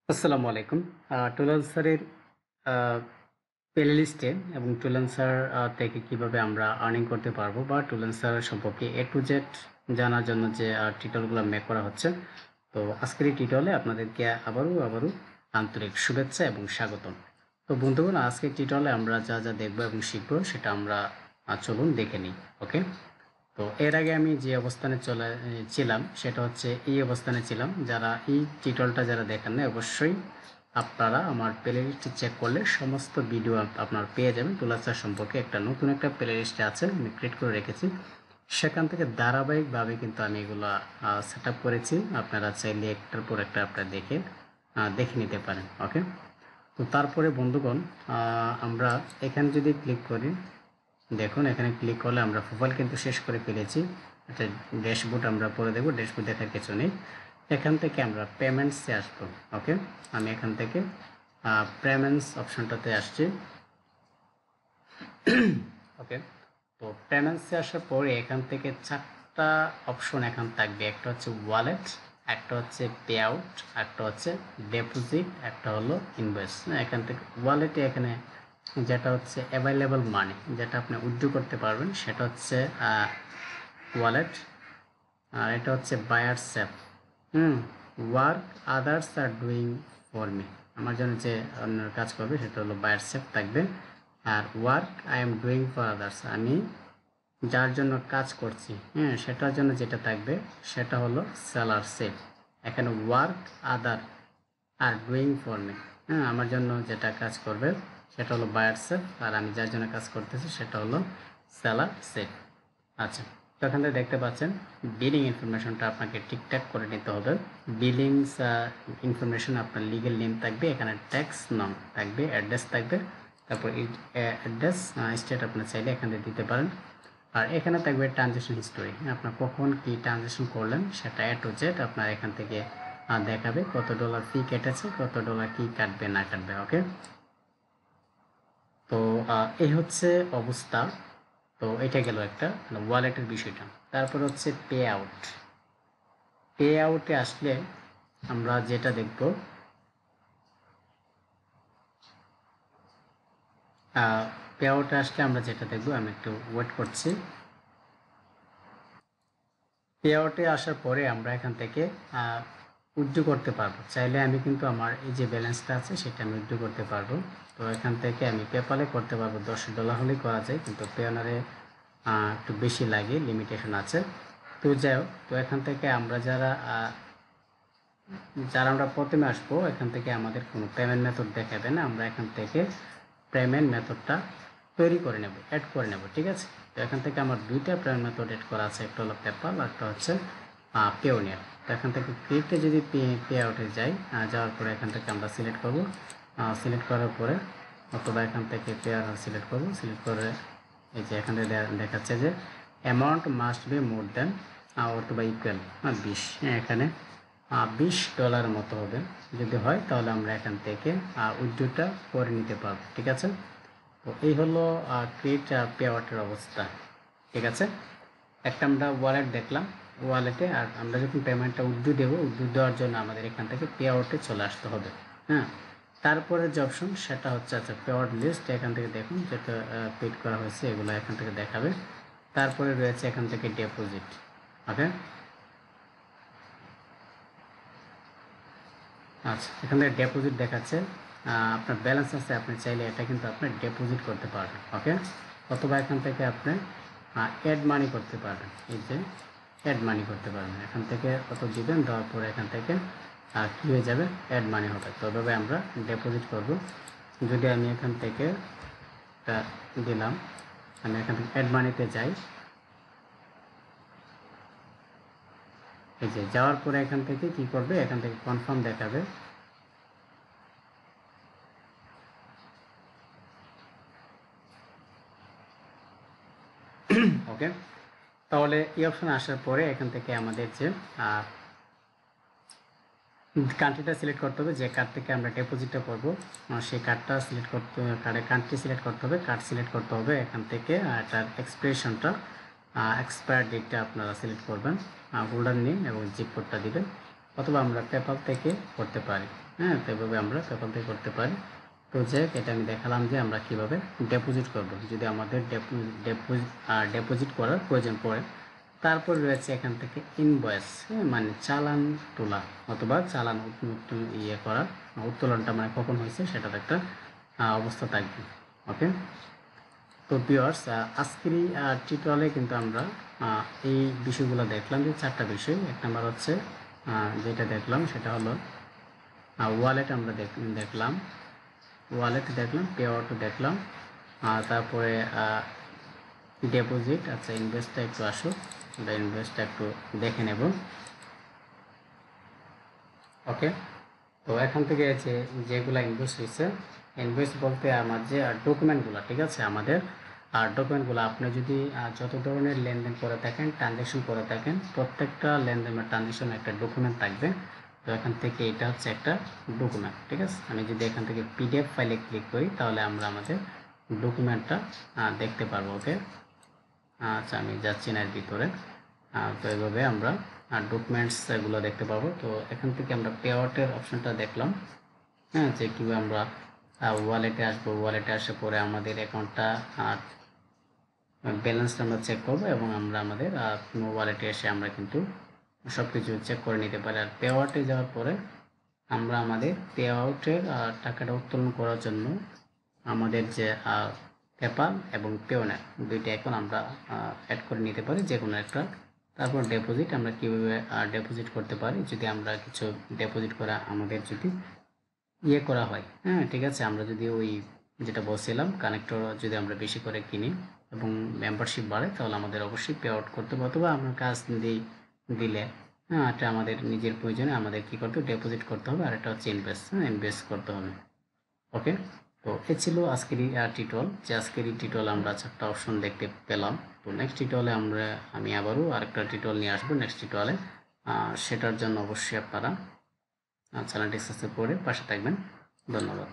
আসসালামু আলাইকুম। টুলান্সারের প্লেলিস্টে এবং টুলান্সার থেকে কিভাবে আমরা আর্নিং করতে পারবো বা টুলান্সার সম্পর্কে এ টু জেড জানার জন্য যে টিউটোরিয়ালগুলো মেক করা হচ্ছে। তো আজকের এই টিউটোরিয়ালে আপনাদেরকে আবারও আন্তরিক শুভেচ্ছা এবং স্বাগতম। তো বন্ধুগণ, আজকের টিউটোরিয়ালে আমরা যা যা দেখবো এবং শিখবো সেটা আমরা চলুন দেখে নিই। ওকে, তো এর আগে আমি যে অবস্থানে ছিলাম সেটা হচ্ছে এই অবস্থানে ছিলাম। যারা এই টিউটোরিয়ালটা যারা দেখেন না, অবশ্যই আপনারা আমার প্লেলিস্টে চেক করলে সমস্ত ভিডিও আপনারা পেয়ে যাবেন। টুলাচার সম্পর্কে নতুন একটা প্লেলিস্টে আছে, আমি ক্রিয়েট করে রেখেছি। সেখান থেকে ধারাবাহিকভাবে কিন্তু আমি এগুলো সেট আপ করেছি। আপনারা চাইলে একটার পর একটা আপনারা দেখে নিতে পারেন। ওকে, তো তারপরে বন্ধুগণ, আমরা এখানে যদি ক্লিক করি, দেখুন এখানে ক্লিক করলে আমরা প্রোফাইল কিন্তু শেষ করে ফেলেছি। এটা ড্যাশবোর্ড আমরা পরে দেবো, ড্যাশবোর্ড দেখার কিছু নেই। এখান থেকে আমরা পেমেন্টসে আসবো। ওকে, আমি এখান থেকে পেমেন্টস অপশনটাতে আসছি। ওকে, তো পেমেন্টসে আসার পরে এখান থেকে চারটা অপশন এখান থাকবে। একটা হচ্ছে ওয়ালেট, একটা হচ্ছে পে আউট, একটা হচ্ছে ডিপোজিট, একটা হলো ইনভয়েস। এখান থেকে ওয়ালেটে এখানে যেটা হচ্ছে অ্যাভেলেবল মানি, যেটা আপনি উইথড্র করতে পারবেন, সেটা হচ্ছে ওয়ালেট। আর এটা হচ্ছে buyer safe. Work others are doing for me, আমার জন্য যে অন্যের কাজ করবে সেটা হলো বায়ার সেফ থাকবে। আর work I am doing for others, আমি যার জন্য কাজ করছি সেটার জন্য যেটা থাকবে সেটা হলো সেলার সেফ। এখানে work other R doing for me, আমার জন্য যেটা কাজ করবে সেটা হলো বায়ার সেফ, আর আমি যার জন্য কাজ করতেছি সেটা হলো সেলার সেফ। আচ্ছা, তো এখান থেকে দেখতে পাচ্ছেন বিলিং ইনফরমেশনটা আপনাকে ঠিকঠাক করে নিতে হবে। বিলিংস ইনফরমেশন আপনার লিগেল নেম থাকবে, এখানে ট্যাক্স নাম থাকবে, অ্যাড্রেস থাকবে, তারপর অ্যাড্রেস স্টেট আপনার চাইলে এখান থেকে দিতে পারেন। আর এখানে থাকবে ট্রানজ্যাকশন হিস্টোরি, আপনার কখন কি ট্রানজ্যাকশন করলেন সেটা এ টু জেড আপনার এখান থেকে দেখাবে। কত ডলার ফি কেটেছে, কত ডলার কি কাটবে না কাটবে। ওকে, তো এই হচ্ছে অবস্থা। তো এটা গেল একটা ওয়ালেটের বিষয়টা। তারপর হচ্ছে পে আউট। পে আউটে আসলে আমরা যেটা দেখব, পে আউটে আসলে আমরা যেটা দেখব, আমি একটু ওয়েট করছি। পে আউটে আসার পরে আমরা এখান থেকে উইথড্র করতে পারবো। চাইলে আমি কিন্তু আমার এই যে ব্যালেন্সটা আছে সেটা আমি উইথড্র করতে পারবো। তো এখান থেকে আমি পেপালে করতে পারবো, $10 হলেই করা যায়, কিন্তু পেঅনারে একটু বেশি লাগে, লিমিটেশন আছে। তো যাই হোক, তো এখান থেকে আমরা যারা আমরা প্রথমে আসবো, এখান থেকে আমাদের কোনো পেমেন্ট মেথড দেখাবে না। আমরা এখান থেকে পেমেন্ট মেথডটা তৈরি করে নেব, অ্যাড করে নেব। ঠিক আছে, তো এখান থেকে আমার দুইটা পেমেন্ট মেথড অ্যাড করা আছে, একটা হলো পেপাল, একটা হচ্ছে পেওনিয়ার। তো এখান থেকে ক্লিকটা যদি পে আউটে যাই, যাওয়ার পরে এখান থেকে আমরা সিলেক্ট করব। সিলেক্ট করার পরে অথবা এখান থেকে পেয়ার সিলেক্ট করব। সিলেক্ট করে এই যে এখান থেকে দেখাচ্ছে যে অ্যামাউন্ট মাস্ট বি মোর দেন অথবা ইকুয়াল 20। এখানে $20 মতো হবে। যদি হয় তাহলে আমরা এখান থেকে উইথড্রটা করে নিতে পারবো। ঠিক আছে, তো এই হলো ক্রিয়েট পে আউটের অবস্থা। ঠিক আছে, একটা আমরা ওয়ালেট দেখলাম, ওয়ালেটে আর আমরা যখন পেমেন্টটা উইথড্র দেবো, উইথড্র দেওয়ার জন্য আমাদের এখান থেকে পে আউটে চলে আসতে হবে। হ্যাঁ, তারপরে যে অপশন সেটা হচ্ছে পে আউট লিস্ট। এখান থেকে দেখুন যেটা পেড করা হয়েছে এগুলো এখান থেকে দেখাবে। তারপরে রয়েছে এখান থেকে ডিপোজিট। ওকে, আচ্ছা, এখান থেকে ডিপোজিট দেখাচ্ছে। আপনার ব্যালেন্স আছে, আপনি চাইলে এটা কিন্তু আপনি ডিপোজিট করতে পারবেন। ওকে, অথবা এখান থেকে আপনি অ্যাড মানি করতে পারবেন। এই যে অ্যাড মানি করতে পারবেন, এখান থেকে কত দিবেন, দেওয়ার পরে এখান থেকে কী হয়ে যাবে, অ্যাড মানি হবে। তো এভাবে আমরা ডিপোজিট করব। যদি আমি এখান থেকে দিলাম, আমি এখান থেকে অ্যাড মানিতে যাই। এই যে যাওয়ার পরে এখান থেকে কি করবে, এখান থেকে কনফার্ম দেখাবে। ওকে, তাহলে এই অপশন আসার পরে এখান থেকে আমাদের যে কান্ট্রিটা সিলেক্ট করতে হবে, যে কার্ড থেকে আমরা ডিপোজিটটা করবো সেই কার্ডটা সিলেক্ট করতে, কার্ডের কান্ট্রি সিলেক্ট করতে হবে, কার্ড সিলেক্ট করতে হবে। এখান থেকে এটার এক্সপায়ার ডেটটা আপনারা সিলেক্ট করবেন, হোল্ডার নেম এবং জিপ কোডটা দিবেন। অথবা আমরা পেপাল থেকে করতে পারি। হ্যাঁ, তো এভাবে আমরা পেপাল থেকে করতে পারি। তো যাই এটা আমি দেখালাম যে আমরা কিভাবে ডিপোজিট করব যদি আমাদের ডিপোজিট করার প্রয়োজন পড়ে। তারপর রয়েছে এখান থেকে ইনভয়েস, মানে চালান তোলা অথবা চালান করা, উত্তোলনটা মানে কখন হয়েছে সেটার একটা অবস্থা থাকবে। ওকে, তো ভিউয়ার্স আজকের এই টিউটোরিয়ালে কিন্তু আমরা এই বিষয়গুলো দেখলাম, যে 4টা বিষয়। এক নাম্বার হচ্ছে যেটা দেখলাম সেটা হলো ওয়ালেট আমরা দেখলাম, পে আউট দেখলাম, তারপরে ডিপোজিট। আচ্ছা, ইনভেস্টটা একটু আসুক, আমরা ইনভেস্টটা একটু দেখে নেব। ওকে, তো এখান থেকে যেগুলো ইনভেস্ট হয়েছে, ইনভেস্ট বলতে আমার যে ডকুমেন্টগুলো, ঠিক আছে, আমাদের ডকুমেন্টগুলো আপনি যদি যত ধরনের লেনদেন করে থাকেন, ট্রানজ্যাকশন করে থাকেন, প্রত্যেকটা লেনদেন বা ট্রানজ্যাকশন একটা ডকুমেন্ট থাকবে। তো এখান থেকে এটা হচ্ছে একটা ডকুমেন্ট, ঠিক আছে। আমি যদি এখান থেকে পিডিএফ ফাইলে ক্লিক করি তাহলে আমরা আমাদের ডকুমেন্টটা দেখতে পারবো। ওকে, আচ্ছা, আমি যাচ্ছি না এর ভিতরে। তো এইভাবে আমরা ডকুমেন্টসগুলো দেখতে পাবো। তো এখান থেকে আমরা পে আউটের অপশানটা দেখলাম। হ্যাঁ, যে কীভাবে আমরা ওয়ালেটে আসবো, ওয়ালেটে আসার পরে আমাদের অ্যাকাউন্টটা ব্যালেন্সটা আমরা চেক করবো এবং আমরা আমাদের ওয়ালেটে এসে আমরা কিন্তু সব কিছু চেক করে নিতে পারি। আর পে আউটে যাওয়ার পরে আমরা আমাদের পে আউটের টাকাটা উত্তোলন করার জন্য আমাদের যে পেপাল এবং পেওনেট দুইটা এখন আমরা অ্যাড করে নিতে পারি, যে কোনো একটা। তারপর ডিপোজিট আমরা কীভাবে ডিপোজিট করতে পারি, যদি আমরা কিছু ডিপোজিট করা আমাদের যদি করা হয়। হ্যাঁ, ঠিক আছে, আমরা যদি ওই যেটা বলছিলাম কানেক্টর যদি আমরা বেশি করে কিনি এবং মেম্বারশিপ বাড়ে তাহলে আমাদের অবশ্যই পে আউট করতে হবে, অথবা আমরা কাজ দিলে হ্যাঁ, এটা আমাদের নিজের প্রয়োজনে আমাদের কী করতে হবে, ডিপোজিট করতে হবে। আর এটা হচ্ছে ইনভেস্ট করতে হবে। ওকে, তো এ ছিল আজকের টিউটোরিয়াল। যে আজকের এই টিউটোরিয়ালে আমরা 4টা অপশন দেখতে পেলাম। তো নেক্সট টিউটোরিয়ালে আমি আবারও আরেকটা টিউটোরিয়াল নিয়ে আসবো নেক্সট টিউটোরিয়ালে। সেটার জন্য অবশ্যই আপনারা চ্যানেলটি সাবস্ক্রাইব করে পাশে থাকবেন। ধন্যবাদ।